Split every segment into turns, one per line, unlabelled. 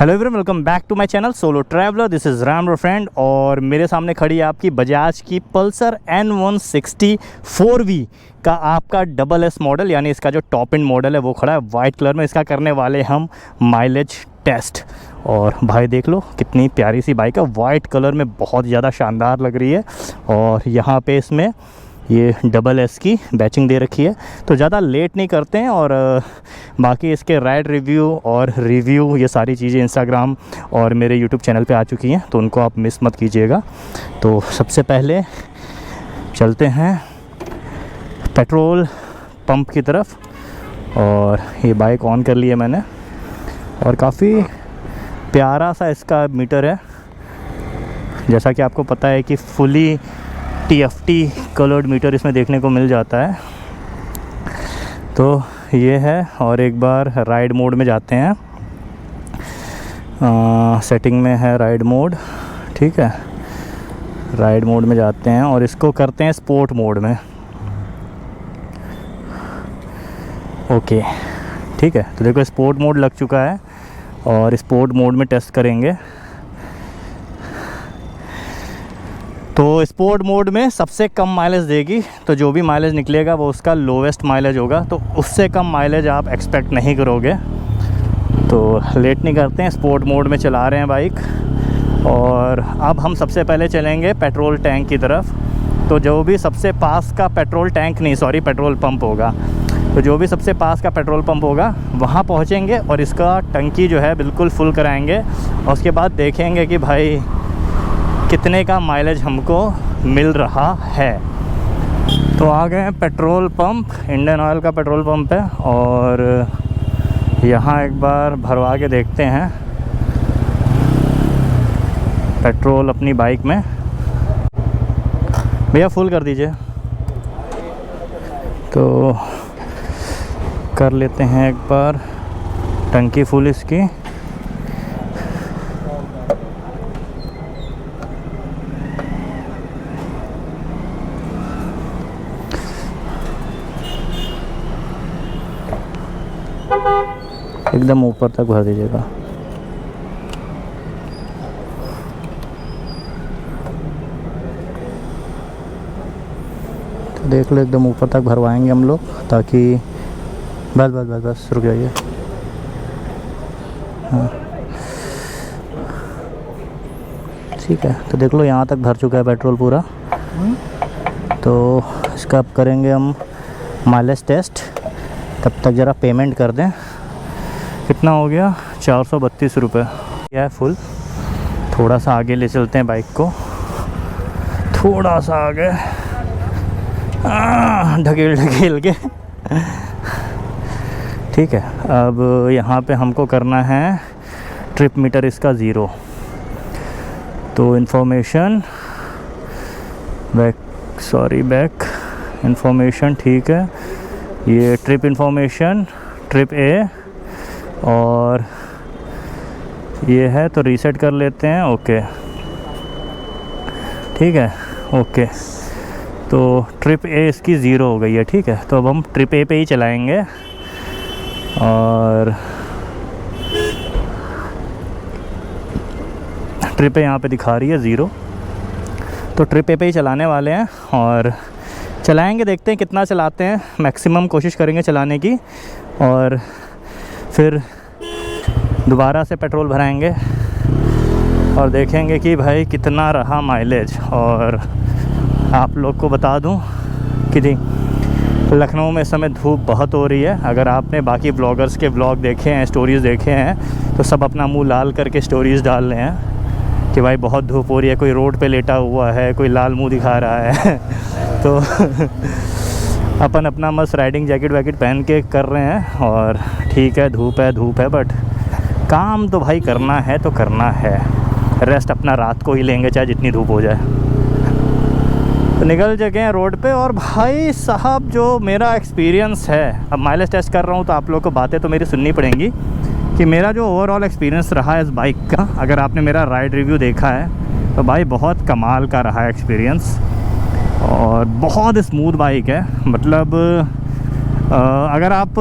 Hello everyone, welcome back to my channel solo traveller. This is Ram your friend और मेरे सामने खड़ी है आपकी बजाज की पल्सर N160 4V का आपका डबल एस मॉडल, यानी इसका जो टॉप एंड मॉडल है वो खड़ा है वाइट कलर में। इसका करने वाले हम माइलेज टेस्ट। और भाई देख लो कितनी प्यारी सी बाइक है, वाइट कलर में बहुत ज़्यादा शानदार लग रही है। और यहाँ पे इसमें ये डबल एस की बैचिंग दे रखी है। तो ज़्यादा लेट नहीं करते हैं और बाकी इसके राइड रिव्यू और रिव्यू ये सारी चीज़ें इंस्टाग्राम और मेरे यूट्यूब चैनल पे आ चुकी हैं, तो उनको आप मिस मत कीजिएगा। तो सबसे पहले चलते हैं पेट्रोल पंप की तरफ। और ये बाइक ऑन कर ली है मैंने और काफ़ी प्यारा सा इसका मीटर है। जैसा कि आपको पता है कि फुली TFT कलर्ड मीटर इसमें देखने को मिल जाता है। तो ये है। और एक बार राइड मोड में जाते हैं। सेटिंग में है राइड मोड, ठीक है। राइड मोड में जाते हैं और इसको करते हैं स्पोर्ट मोड में। ओके, ठीक है। तो देखो स्पोर्ट मोड लग चुका है और स्पोर्ट मोड में टेस्ट करेंगे। तो स्पोर्ट मोड में सबसे कम माइलेज देगी, तो जो भी माइलेज निकलेगा वो उसका लोवेस्ट माइलेज होगा। तो उससे कम माइलेज आप एक्सपेक्ट नहीं करोगे। तो लेट नहीं करते हैं, स्पोर्ट मोड में चला रहे हैं बाइक। और अब हम सबसे पहले चलेंगे पेट्रोल टैंक की तरफ। तो जो भी सबसे पास का पेट्रोल टैंक नहीं, सॉरी, पेट्रोल पंप होगा, तो जो भी सबसे पास का पेट्रोल पंप होगा वहाँ पहुँचेंगे और इसका टंकी जो है बिल्कुल फुल कराएंगे। और उसके बाद देखेंगे कि भाई कितने का माइलेज हमको मिल रहा है। तो आ गए हैं पेट्रोल पंप, इंडियन ऑयल का पेट्रोल पंप है। और यहाँ एक बार भरवा के देखते हैं पेट्रोल अपनी बाइक में। भैया फुल कर दीजिए। तो कर लेते हैं एक बार टंकी फुल इसकी। एकदम ऊपर तक भर दीजिएगा। तो देख लो एकदम ऊपर तक भरवाएंगे हम लोग, ताकि बस बस बस बस रुक जाइए। हाँ ठीक है। तो देख लो यहाँ तक भर चुका है पेट्रोल पूरा। तो इसका अब करेंगे हम माइलेज टेस्ट। तब तक ज़रा पेमेंट कर दें। कितना हो गया? 432 रुपये। यह है फुल। थोड़ा सा आगे ले चलते हैं बाइक को, थोड़ा सा आगे ढकेल ढकेल के। ठीक है। अब यहाँ पे हमको करना है ट्रिप मीटर इसका 0। तो इन्फॉर्मेशन बैक इन्फॉर्मेशन, ठीक है। ये ट्रिप इन्फॉर्मेशन, ट्रिप A और ये है। तो रीसेट कर लेते हैं। ओके, ठीक है। ओके, तो ट्रिप A इसकी 0 हो गई है, ठीक है। तो अब हम ट्रिप A पे ही चलाएंगे। और ट्रिप A यहाँ पे दिखा रही है 0। तो ट्रिप A पे ही चलाने वाले हैं और चलाएंगे, देखते हैं कितना चलाते हैं। मैक्सिमम कोशिश करेंगे चलाने की और फिर दोबारा से पेट्रोल भराएंगे और देखेंगे कि भाई कितना रहा माइलेज। और आप लोग को बता दूं कि लखनऊ में इस समय धूप बहुत हो रही है। अगर आपने बाकी ब्लॉगर्स के ब्लॉग देखे हैं, स्टोरीज़ देखे हैं, तो सब अपना मुंह लाल करके स्टोरीज़ डाल रहे हैं कि भाई बहुत धूप हो रही है। कोई रोड पे लेटा हुआ है, कोई लाल मुंह दिखा रहा है। तो अपन अपना मस्त राइडिंग जैकेट वैकेट पहन के कर रहे हैं। और ठीक है, धूप है, बट काम तो भाई करना है तो करना है। रेस्ट अपना रात को ही लेंगे, चाहे जितनी धूप हो जाए। तो निकल चुके हैं रोड पे। और भाई साहब, जो मेरा एक्सपीरियंस है, अब माइलेज टेस्ट कर रहा हूँ तो आप लोगों को बातें तो मेरी सुननी पड़ेंगी कि मेरा जो ओवरऑल एक्सपीरियंस रहा है इस बाइक का। अगर आपने मेरा राइड रिव्यू देखा है तो भाई बहुत कमाल का रहा है एक्सपीरियंस। और बहुत स्मूथ बाइक है। मतलब अगर आप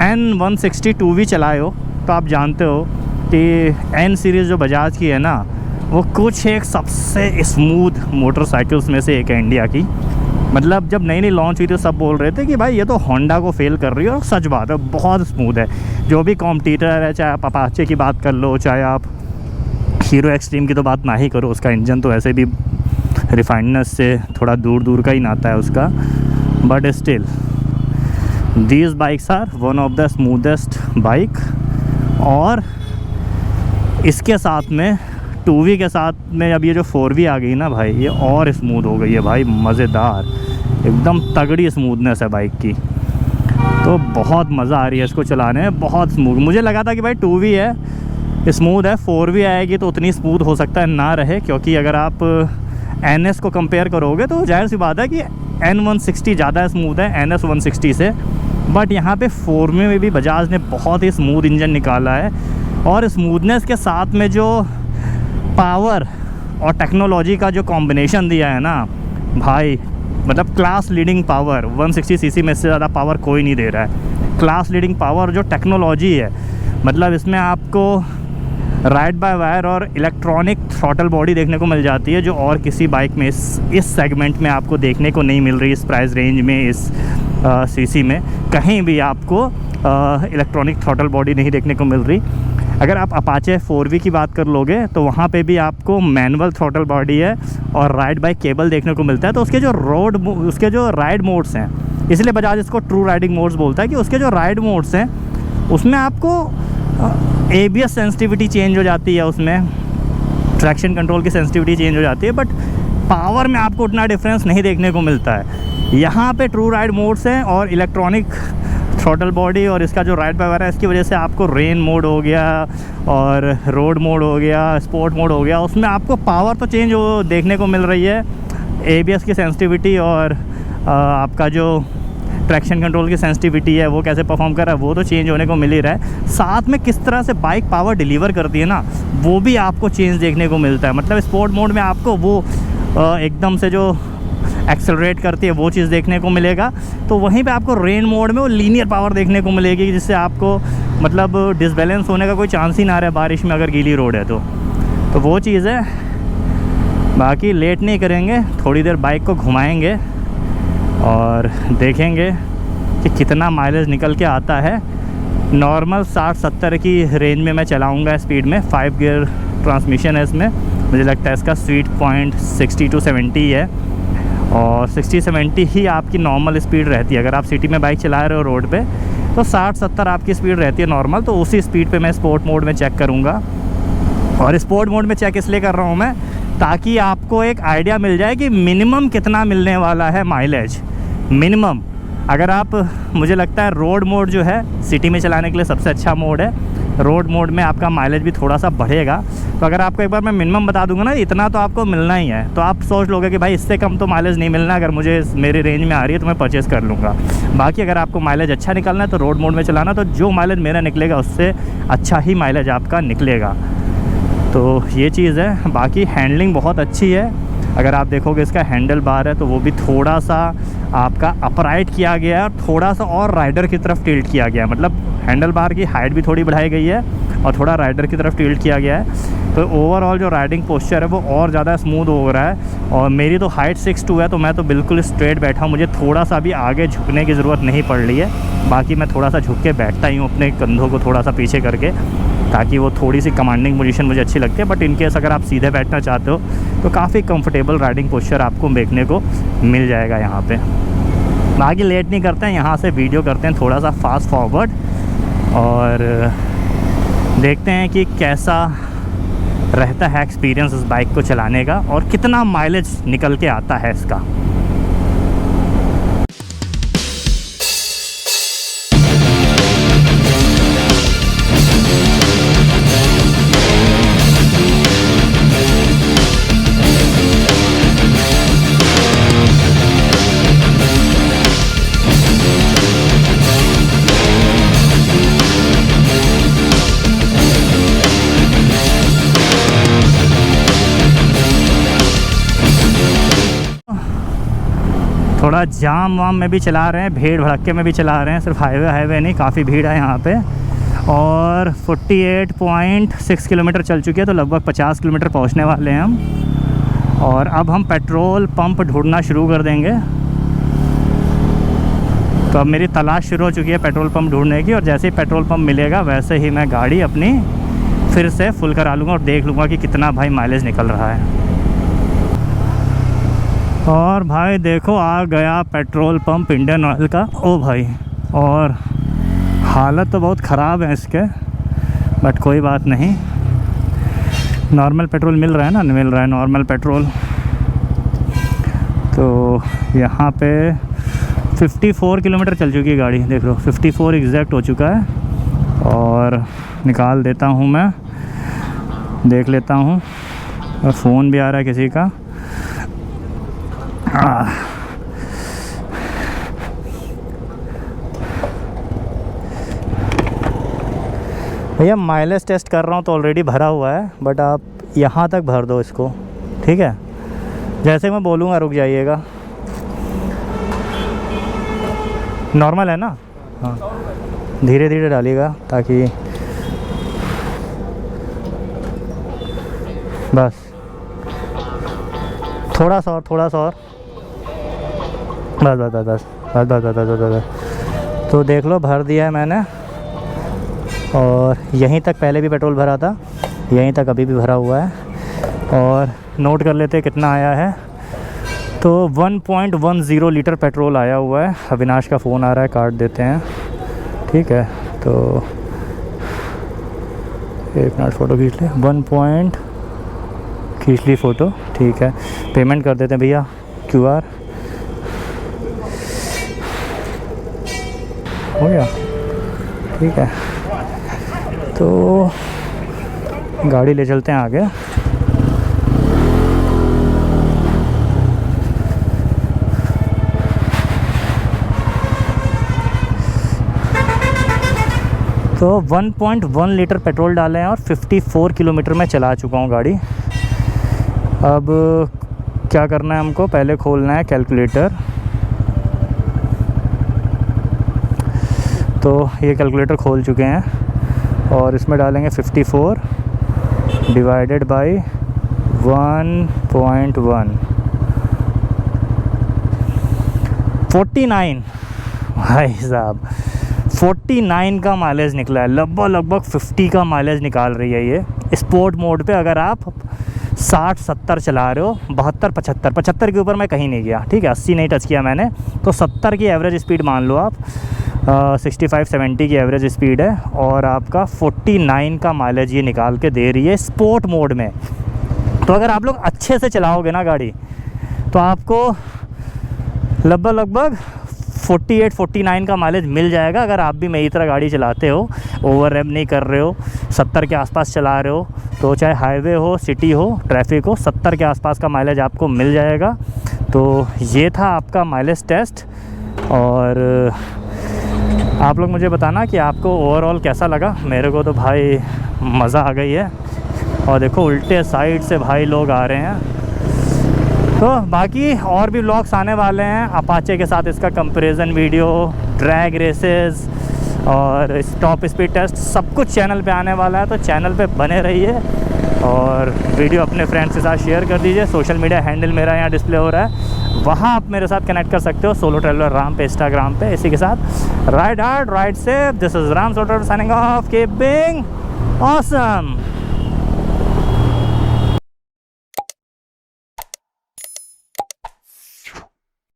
N160 2V चलाए हो तो आप जानते हो कि N सीरीज़ जो बजाज की है ना, वो कुछ एक सबसे स्मूथ मोटरसाइकिल्स में से एक है इंडिया की। मतलब जब नई नई लॉन्च हुई तो सब बोल रहे थे कि भाई ये तो होंडा को फेल कर रही है, और सच बात है, बहुत स्मूथ है। जो भी कॉम्पिटिटर है, चाहे आप अपाचे की बात कर लो, चाहे आप हीरो एक्सट्रीम की तो बात ना ही करो, उसका इंजन तो ऐसे भी रिफाइननेस से थोड़ा दूर दूर का ही नाता है उसका, but still these bikes are one of the smoothest bike. और इसके साथ में 2V के साथ में अब ये जो 4V आ गई ना भाई, ये और स्मूथ हो गई है भाई, मज़ेदार, एकदम तगड़ी स्मूथनेस है बाइक की। तो बहुत मज़ा आ रही है इसको चलाने में, बहुत स्मूथ। मुझे लगा था कि भाई 2V है, स्मूथ है, 4V आएगी तो उतनी स्मूथ हो सकता है ना रहे, क्योंकि अगर आप NS को कंपेयर करोगे तो जाहिर सी बात है कि N160 ज़्यादा स्मूथ है NS 160 से। बट यहाँ पे 4V में भी बजाज ने बहुत ही स्मूथ इंजन निकाला है, और स्मूथनेस के साथ में जो पावर और टेक्नोलॉजी का जो कॉम्बिनेशन दिया है ना भाई, मतलब क्लास लीडिंग पावर। 160 सीसी में इससे ज़्यादा पावर कोई नहीं दे रहा है। क्लास लीडिंग पावर जो टेक्नोलॉजी है, मतलब इसमें आपको राइड बाय वायर और इलेक्ट्रॉनिक थ्रॉटल बॉडी देखने को मिल जाती है, जो और किसी बाइक में इस सेगमेंट में आपको देखने को नहीं मिल रही। इस प्राइस रेंज में, इस सीसी में कहीं भी आपको इलेक्ट्रॉनिक थ्रॉटल बॉडी नहीं देखने को मिल रही। अगर आप अपाचे 4V की बात कर लोगे तो वहाँ पे भी आपको मैनुअल थ्रॉटल बॉडी है और राइड बाय केबल देखने को मिलता है। तो उसके जो राइड मोड्स हैं, इसलिए बजाज इसको ट्रू राइडिंग मोड्स बोलता है, कि उसके जो राइड मोड्स हैं उसमें आपको ABS सेंसिटिविटी चेंज हो जाती है, उसमें ट्रैक्शन कंट्रोल की सेंसिटिविटी चेंज हो जाती है, बट पावर में आपको उतना डिफरेंस नहीं देखने को मिलता है। यहाँ पे ट्रू राइड मोड्स हैं और इलेक्ट्रॉनिक थ्रॉटल बॉडी, और इसका जो राइड बाय वायर है, इसकी वजह से आपको रेन मोड हो गया और रोड मोड हो गया, स्पोर्ट मोड हो गया, उसमें आपको पावर तो चेंज हो देखने को मिल रही है। ABS की सेंसिटिविटी और आपका जो ट्रैक्शन कंट्रोल की सेंसिटिविटी है वो कैसे परफॉर्म कर रहा है वो तो चेंज होने को मिल ही रहा है। साथ में किस तरह से बाइक पावर डिलीवर करती है ना, वो भी आपको चेंज देखने को मिलता है। मतलब स्पोर्ट मोड में आपको वो एकदम से जो एक्सेलरेट करती है वो चीज़ देखने को मिलेगा, तो वहीं पे आपको रेन मोड में वो लीनियर पावर देखने को मिलेगी, जिससे आपको मतलब डिसबैलेंस होने का कोई चांस ही ना रहा है बारिश में, अगर गीली रोड है तो वो चीज़ है। बाकी लेट नहीं करेंगे, थोड़ी देर बाइक को घुमाएंगे और देखेंगे कि कितना माइलेज निकल के आता है। नॉर्मल 60-70 की रेंज में मैं चलाऊँगा स्पीड में। 5 गियर ट्रांसमिशन है इसमें, मुझे लगता है इसका स्वीट पॉइंट 60-70 है, और 60-70 ही आपकी नॉर्मल स्पीड रहती है। अगर आप सिटी में बाइक चला रहे हो रोड पे तो 60-70 आपकी स्पीड रहती है नॉर्मल। तो उसी स्पीड पे मैं स्पोर्ट मोड में चेक करूँगा, और स्पोर्ट मोड में चेक इसलिए कर रहा हूँ मैं ताकि आपको एक आइडिया मिल जाए कि मिनिमम कितना मिलने वाला है माइलेज। मिनिमम अगर आप, मुझे लगता है रोड मोड जो है सिटी में चलाने के लिए सबसे अच्छा मोड है। रोड मोड में आपका माइलेज भी थोड़ा सा बढ़ेगा। तो अगर आपको एक बार मैं मिनिमम बता दूंगा ना, इतना तो आपको मिलना ही है, तो आप सोच लोगे कि भाई इससे कम तो माइलेज नहीं मिलना, अगर मुझे मेरी रेंज में आ रही है तो मैं परचेज़ कर लूँगा। बाकी अगर आपको माइलेज अच्छा निकालना है तो रोड मोड में चलाना, तो जो माइलेज मेरा निकलेगा उससे अच्छा ही माइलेज आपका निकलेगा। तो ये चीज़ है। बाकी हैंडलिंग बहुत अच्छी है। अगर आप देखोगे इसका हैंडल बार है तो वो भी थोड़ा सा आपका अपराइट किया गया है और थोड़ा सा और राइडर की तरफ टिल्ट किया गया है। मतलब हैंडल बार की हाइट भी थोड़ी बढ़ाई गई है और थोड़ा राइडर की तरफ टिल्ट किया गया है। तो ओवरऑल जो राइडिंग पोस्चर है वो और ज़्यादा स्मूथ हो रहा है। और मेरी तो हाइट 6'2" है, तो मैं तो बिल्कुल स्ट्रेट बैठा हूँ, मुझे थोड़ा सा भी आगे झुकने की ज़रूरत नहीं पड़ रही है। बाकी मैं थोड़ा सा झुक के बैठता ही हूँ अपने कंधों को थोड़ा सा पीछे करके, ताकि वो थोड़ी सी कमांडिंग पोजीशन मुझे अच्छी लगती है। बट इन केस अगर आप सीधे बैठना चाहते हो तो काफ़ी कंफर्टेबल राइडिंग पोस्चर आपको देखने को मिल जाएगा यहाँ पे। बाकी लेट नहीं करते हैं, यहाँ से वीडियो करते हैं थोड़ा सा फास्ट फॉरवर्ड और देखते हैं कि कैसा रहता है एक्सपीरियंस इस बाइक को चलाने का और कितना माइलेज निकल के आता है इसका। थोड़ा जाम वाम में भी चला रहे हैं, भीड़ भड़क्के में भी चला रहे हैं, सिर्फ हाईवे नहीं, काफ़ी भीड़ है यहाँ पे। और 48.6 किलोमीटर चल चुके हैं, तो लगभग 50 किलोमीटर पहुंचने वाले हैं हम। और अब हम पेट्रोल पंप ढूंढना शुरू कर देंगे। तो अब मेरी तलाश शुरू हो चुकी है पेट्रोल पंप ढूंढने की, और जैसे ही पेट्रोल पंप मिलेगा वैसे ही मैं गाड़ी अपनी फिर से फुल करा लूँगा और देख लूँगा कि कितना भाई माइलेज निकल रहा है। और भाई देखो आ गया पेट्रोल पंप इंडियन ऑयल का। ओ भाई, और हालत तो बहुत ख़राब है इसके, बट कोई बात नहीं, नॉर्मल पेट्रोल मिल रहा है ना, मिल रहा है नॉर्मल पेट्रोल। तो यहाँ पे 54 किलोमीटर चल चुकी है गाड़ी, देख लो 54 एग्जैक्ट हो चुका है। और निकाल देता हूँ मैं, देख लेता हूँ। और फ़ोन भी आ रहा है किसी का। भैया माइलेज टेस्ट कर रहा हूँ तो ऑलरेडी भरा हुआ है, बट आप यहाँ तक भर दो इसको, ठीक है? जैसे मैं बोलूँगा रुक जाइएगा। नॉर्मल है ना? हाँ, धीरे धीरे डालिएगा ताकि बस थोड़ा सा और, थोड़ा सा और, बस बस बस बस बस बस बस बस बस। तो देख लो भर दिया है मैंने, और यहीं तक पहले भी पेट्रोल भरा था, यहीं तक अभी भी भरा हुआ है। और नोट कर लेते कितना आया है। तो 1.10 लीटर पेट्रोल आया हुआ है। अविनाश का फ़ोन आ रहा है, काट देते हैं, ठीक है? तो एक मिनट फ़ोटो खींच ले, 1 खींच ली फ़ोटो, ठीक है? पेमेंट कर देते हैं भैया, QR हो गया, ठीक है? तो गाड़ी ले चलते हैं आगे। तो 1.1 लीटर पेट्रोल डाले हैं और 54 किलोमीटर में चला चुका हूँ गाड़ी। अब क्या करना है हमको, पहले खोलना है कैलकुलेटर। तो ये कैलकुलेटर खोल चुके हैं और इसमें डालेंगे 54 डिवाइडेड बाई 1.1, 49। भाई साहब 49 का माइलेज निकला है। लगभग 50 का माइलेज निकाल रही है ये स्पोर्ट मोड पे। अगर आप 60-70 चला रहे हो, 72-75 के ऊपर मैं कहीं नहीं गया, ठीक है? 80 नहीं टच किया मैंने, तो 70 की एवरेज स्पीड मान लो आप। 65-70 की एवरेज स्पीड है और आपका 49 का माइलेज ये निकाल के दे रही है स्पोर्ट मोड में। तो अगर आप लोग अच्छे से चलाओगे ना गाड़ी, तो आपको लगभग 48-49 का माइलेज मिल जाएगा। अगर आप भी मेरी तरह गाड़ी चलाते हो, ओवर रैप नहीं कर रहे हो, 70 के आसपास चला रहे हो, तो चाहे हाईवे हो, सिटी हो, ट्रैफिक हो, 70 के आसपास का माइलेज आपको मिल जाएगा। तो ये था आपका माइलेज टेस्ट। और आप लोग मुझे बताना कि आपको ओवरऑल कैसा लगा। मेरे को तो भाई मज़ा आ गई है। और देखो उल्टे साइड से भाई लोग आ रहे हैं। तो बाकी और भी व्लॉग्स आने वाले हैं अपाचे के साथ, इसका कंपैरिजन वीडियो, ड्रैग रेसेस और टॉप स्पीड टेस्ट, सब कुछ चैनल पे आने वाला है। तो चैनल पे बने रहिए और वीडियो अपने फ्रेंड्स के साथ शेयर कर दीजिए। सोशल मीडिया हैंडल मेरा यहाँ डिस्प्ले हो रहा है, वहाँ आप मेरे साथ कनेक्ट कर सकते हो। सोलो ट्रैवलर राम पे इंस्टाग्राम पे। इसी के साथ ride hard ride safe, this is Ram solo traveller signing off, keep being awesome.